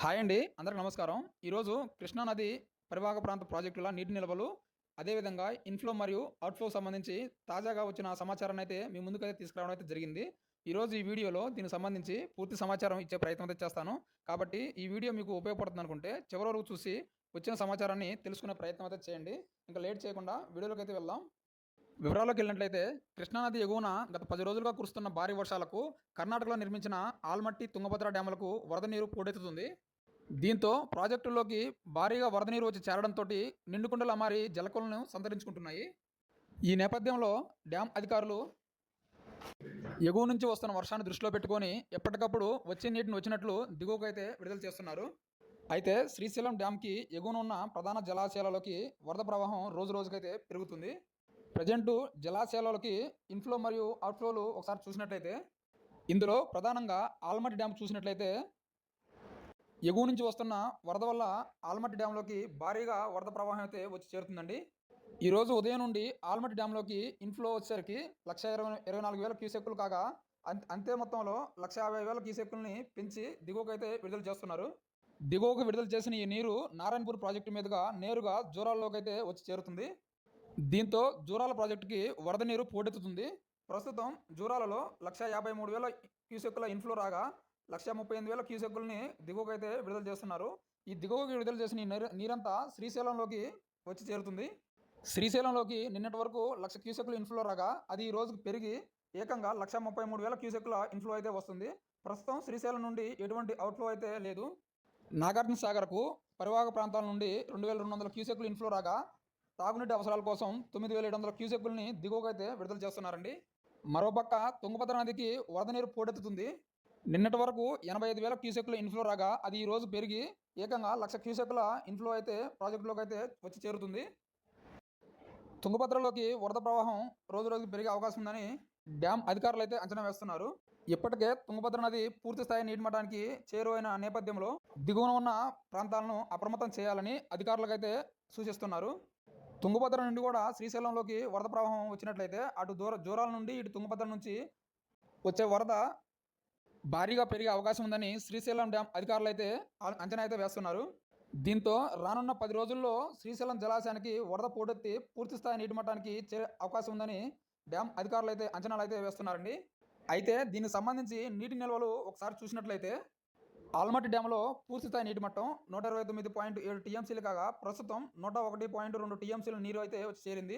Hi అండి, అందరికి నమస్కారం. ఈరోజు కృష్ణానది పరివాహక ప్రాంత ప్రాజెక్టుల నీటి నిల్వలు, అదేవిధంగా ఇన్ఫ్లో మరియు అవుట్ఫ్లో సంబంధించి తాజాగా వచ్చిన సమాచారాన్ని అయితే మీ ముందుకైతే తీసుకురావడం అయితే జరిగింది. ఈరోజు ఈ వీడియోలో దీనికి సంబంధించి పూర్తి సమాచారం ఇచ్చే ప్రయత్నం అయితే చేస్తాను. కాబట్టి ఈ వీడియో మీకు ఉపయోగపడుతుంది అనుకుంటే చివరి వరకు చూసి వచ్చిన సమాచారాన్ని తెలుసుకునే ప్రయత్నం అయితే చేయండి. ఇంకా లేట్ చేయకుండా వీడియోలోకి అయితే వెళ్దాం. వివరాల్లోకి వెళ్ళినట్లయితే కృష్ణానది ఎగువన గత 10 రోజులుగా కురుస్తున్న భారీ వర్షాలకు కర్ణాటకలో నిర్మించిన ఆల్మట్టి తుంగభద్ర డ్యాములకు వరద నీరు పోటెత్తుతుంది. దీంతో ప్రాజెక్టుల్లోకి భారీగా వరద నీరు వచ్చి చేరడంతో నిండుకుండలా మారి జలకొలను సంతరించుకుంటున్నాయి. ఈ నేపథ్యంలో డ్యామ్ అధికారులు ఎగువ నుంచి వస్తున్న వర్షాన్ని దృష్టిలో పెట్టుకొని ఎప్పటికప్పుడు వచ్చే నీటిని వచ్చినట్లు దిగువకైతే విడుదల చేస్తున్నారు. అయితే శ్రీశైలం డ్యామ్కి ఎగువన ఉన్న ప్రధాన జలాశయాలలోకి వరద ప్రవాహం రోజు రోజుకైతే పెరుగుతుంది. ప్రజెంటు జలాశయాలలోకి ఇన్ఫ్లో మరియు అవుట్ఫ్లోలు ఒకసారి చూసినట్లయితే ఇందులో ప్రధానంగా ఆల్మట్టి డ్యామ్ చూసినట్లయితే ఎగువ నుంచి వస్తున్న వరద వల్ల ఆల్మట్టి డ్యాంలోకి భారీగా వరద ప్రవాహం అయితే వచ్చి చేరుతుందండి. ఈరోజు ఉదయం నుండి ఆల్మట్టి డ్యాంలోకి ఇన్ఫ్లో వచ్చేసరికి 1,24,000 క్యూసెక్కులు కాగా అంతే మొత్తంలో 1,50,000 క్యూసెక్కుల్ని పెంచి దిగువకైతే విడుదల చేస్తున్నారు. దిగువకు విడుదల చేసిన ఈ నీరు నారాయణపూర్ ప్రాజెక్టు మీదుగా నేరుగా జూరాలలోకి అయితే వచ్చి చేరుతుంది. దీంతో జూరాల ప్రాజెక్టుకి వరద నీరు పోటెత్తుతుంది. ప్రస్తుతం జూరాలలో 1,53,000 క్యూసెక్కుల ఇన్ఫ్లో రాగా 1,38,000 క్యూసెక్కుల్ని దిగువకైతే విడుదల చేస్తున్నారు. ఈ దిగువకి విడుదల చేసిన నీరంతా శ్రీశైలంలోకి వచ్చి చేరుతుంది. శ్రీశైలంలోకి నిన్నటి వరకు 1,00,000 క్యూసెక్కులు ఇన్ఫ్లో రాగా అది ఈ రోజుకు పెరిగి ఏకంగా 1,33,000 క్యూసెక్కుల ఇన్ఫ్లో అయితే వస్తుంది. ప్రస్తుతం శ్రీశైలం నుండి ఎటువంటి అవుట్ఫ్లో అయితే లేదు. నాగార్జున సాగర్కు పరివాహక ప్రాంతాల నుండి 2,200 క్యూసెక్కులు ఇన్ఫ్లో రాగా తాగునీటి అవసరాల కోసం 9,700 క్యూసెక్కుల్ని దిగువకైతే విడుదల చేస్తున్నారండి. మరోపక్క తుంగభద్ర నదికి వరద నీరు పోటెత్తుతుంది. నిన్నటి వరకు 85,000 క్యూసెక్కుల ఇన్ఫ్లో రాగా అది ఈ రోజు పెరిగి ఏకంగా 1,00,000 క్యూసెక్కుల ఇన్ఫ్లో అయితే ప్రాజెక్టులోకి అయితే వచ్చి చేరుతుంది. తుంగభద్రలోకి వరద ప్రవాహం రోజు రోజుకు పెరిగే అవకాశం ఉందని డ్యామ్ అధికారులు అయితే అంచనా వేస్తున్నారు. ఇప్పటికే తుంగభద్ర నది పూర్తి స్థాయి నీటి మట్టానికి చేరువైన నేపథ్యంలో దిగువన ఉన్న ప్రాంతాలను అప్రమత్తం చేయాలని అధికారులకైతే సూచిస్తున్నారు. తుంగభద్ర నుండి కూడా శ్రీశైలంలోకి వరద ప్రవాహం వచ్చినట్లయితే అటు జూరాల నుండి ఇటు తుంగభద్ర నుంచి వచ్చే వరద భారీగా పెరిగే అవకాశం ఉందని శ్రీశైలం డ్యామ్ అధికారులు అయితే అంచనా అయితే వేస్తున్నారు. దీంతో రానున్న 10 రోజుల్లో శ్రీశైలం జలాశయానికి వరద పోటెత్తి పూర్తి స్థాయి నీటి మట్టానికి చేరే అవకాశం ఉందని డ్యామ్ అధికారులు అయితే అంచనాలు అయితే వేస్తున్నారండి. అయితే దీనికి సంబంధించి నీటి నిల్వలు ఒకసారి చూసినట్లయితే ఆల్మట్టి డ్యాంలో పూర్తి స్థాయి నీటి మట్టం 129.7 టీఎంసీలు కాగా ప్రస్తుతం 101.2 టీఎంసీల నీరు అయితే వచ్చి చేరింది.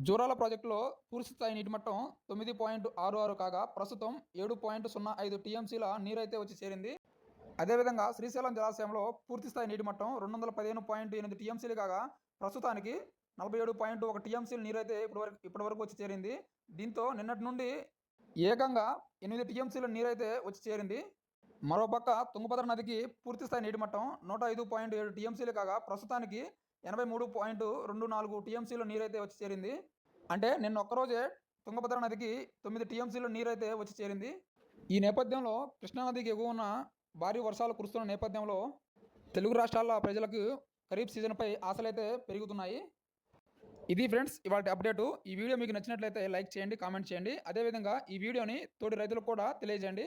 జూరాల ప్రాజెక్టులో పూర్తి స్థాయి నీటి మట్టం 9.66 కాగా ప్రస్తుతం 7.05 టీఎంసీల నీరు అయితే వచ్చి చేరింది. అదేవిధంగా శ్రీశైలం జలాశయంలో పూర్తి స్థాయి నీటి మట్టం 215.8 టీఎంసీలు కాగా ప్రస్తుతానికి 47.1 టీఎంసీల నీరు అయితే ఇప్పటి వరకు వచ్చి చేరింది. దీంతో నిన్నటి నుండి ఏకంగా 8 టీఎంసీల నీరు అయితే వచ్చి చేరింది. మరోపక్క తుంగభద్ర నదికి పూర్తి స్థాయి నీటి మట్టం 105.7 టీఎంసీలు కాగా ప్రస్తుతానికి 83.24 టీఎంసీల నీరైతే వచ్చి చేరింది. అంటే నిన్న ఒక్కరోజే తుంగభద్ర నదికి 9 టీఎంసీల నీరైతే వచ్చి చేరింది. ఈ నేపథ్యంలో కృష్ణానదికి ఎగువన భారీ వర్షాలు కురుస్తున్న నేపథ్యంలో తెలుగు రాష్ట్రాల ప్రజలకు ఖరీఫ్ సీజన్పై ఆశలైతే పెరుగుతున్నాయి. ఇది ఫ్రెండ్స్ ఇవాళ అప్డేటు. ఈ వీడియో మీకు నచ్చినట్లయితే లైక్ చేయండి, కామెంట్ చేయండి. అదేవిధంగా ఈ వీడియోని తోటి రైతులకు కూడా తెలియజేయండి.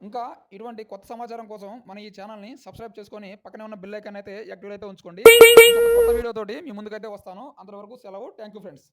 ఇంకా ఇటువంటి కొత్త సమాచారం కోసం మన ఈ ఛానల్ని సబ్స్క్రైబ్ చేసుకొని పక్కనే ఉన్న బెల్ ఐకాన్ అయితే యాక్టివ్ అయితే ఉంచుకోండి. కొత్త వీడియోతోటి మీ ముందుకైతే వస్తాను. అంతవరకు సెలవు. Thank you friends.